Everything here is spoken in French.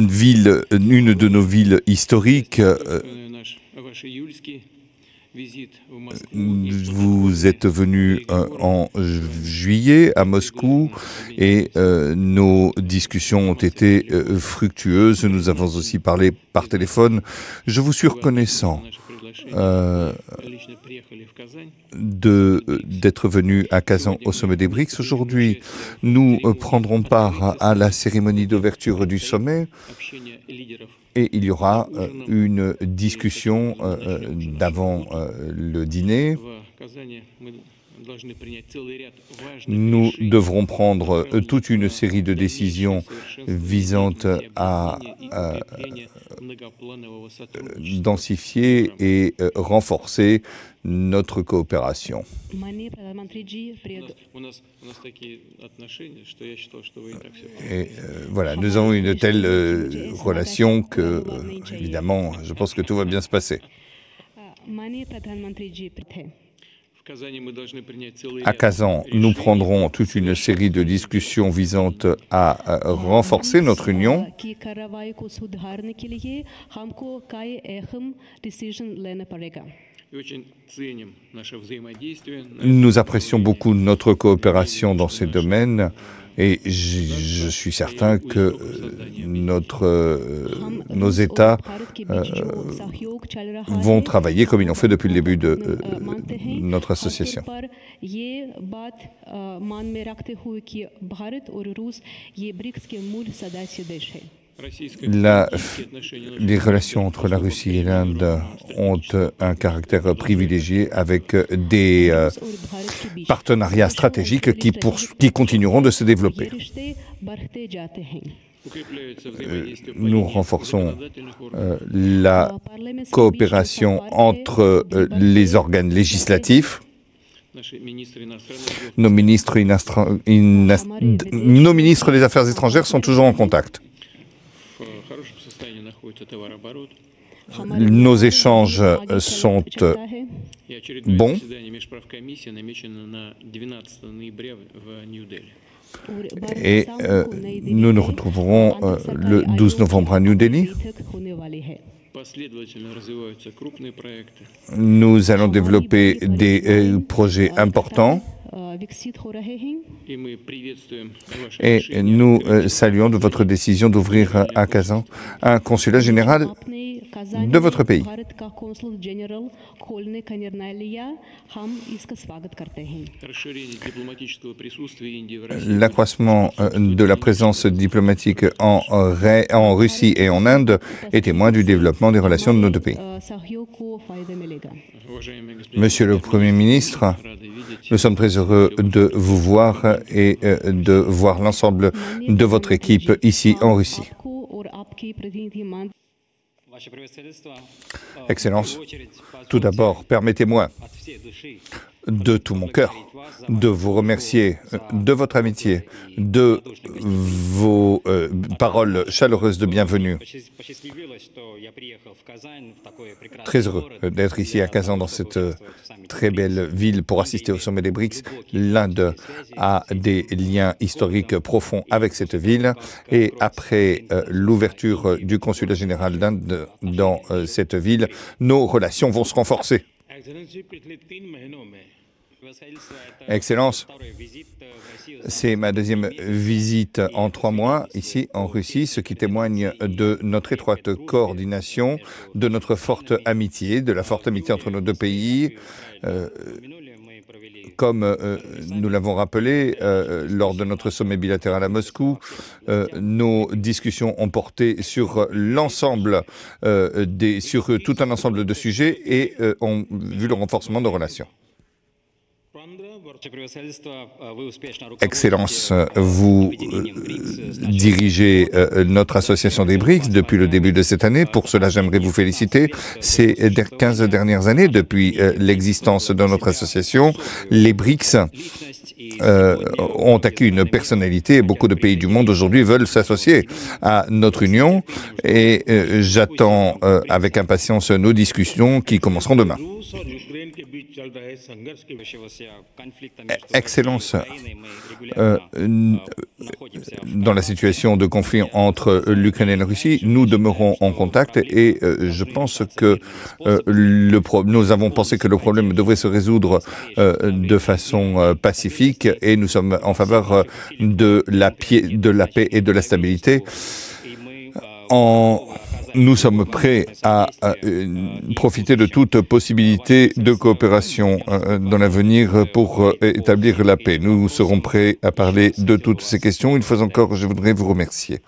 une de nos villes historiques. Vous êtes venu en juillet à Moscou et nos discussions ont été fructueuses. Nous avons aussi parlé par téléphone. Je vous suis reconnaissant d'être venu à Kazan au sommet des BRICS. Aujourd'hui, nous prendrons part à la cérémonie d'ouverture du sommet et il y aura une discussion d'avant le dîner. Nous devrons prendre toute une série de décisions visant à densifier et renforcer notre coopération. Et voilà, nous avons une telle relation que, évidemment, je pense que tout va bien se passer. À Kazan, nous prendrons toute une série de discussions visant à renforcer notre union. Nous apprécions beaucoup notre coopération dans ces domaines et je suis certain que nos États vont travailler comme ils l'ont fait depuis le début de notre association. Les relations entre la Russie et l'Inde ont un caractère privilégié avec des partenariats stratégiques qui continueront de se développer. Nous renforçons la coopération entre les organes législatifs. Nos ministres des Affaires étrangères sont toujours en contact. Nos échanges sont bons. Et nous nous retrouverons le 12 novembre à New Delhi. Nous allons développer des projets importants. Et nous saluons de votre décision d'ouvrir à Kazan un consulat général de votre pays. L'accroissement de la présence diplomatique en Russie et en Inde est témoin du développement des relations de nos deux pays. Monsieur le Premier ministre, nous sommes très heureux de vous voir et de voir l'ensemble de votre équipe ici en Russie. Excellence, tout d'abord, permettez-moi de tout mon cœur de vous remercier de votre amitié, de vos paroles chaleureuses de bienvenue. Très heureux d'être ici à Kazan, dans cette très belle ville, pour assister au sommet des BRICS. L'Inde a des liens historiques profonds avec cette ville et après l'ouverture du consulat général d'Inde dans cette ville, nos relations vont se renforcer. Excellence, c'est ma deuxième visite en 3 mois ici en Russie, ce qui témoigne de notre étroite coordination, de notre forte amitié, de la forte amitié entre nos deux pays. Comme nous l'avons rappelé lors de notre sommet bilatéral à Moscou, nos discussions ont porté sur l'ensemble, sur tout un ensemble de sujets et ont vu le renforcement de nos relations. Excellence, vous dirigez notre association des BRICS depuis le début de cette année. Pour cela, j'aimerais vous féliciter. Ces 15 dernières années, depuis l'existence de notre association, les BRICS ont acquis une personnalité et beaucoup de pays du monde aujourd'hui veulent s'associer à notre union et j'attends avec impatience nos discussions qui commenceront demain. Excellence, dans la situation de conflit entre l'Ukraine et la Russie, nous demeurons en contact et je pense que nous avons pensé que le problème devrait se résoudre de façon pacifique et nous sommes en faveur de la paix et de la stabilité. Nous sommes prêts à profiter de toute possibilité de coopération dans l'avenir pour établir la paix. Nous serons prêts à parler de toutes ces questions. Une fois encore, je voudrais vous remercier.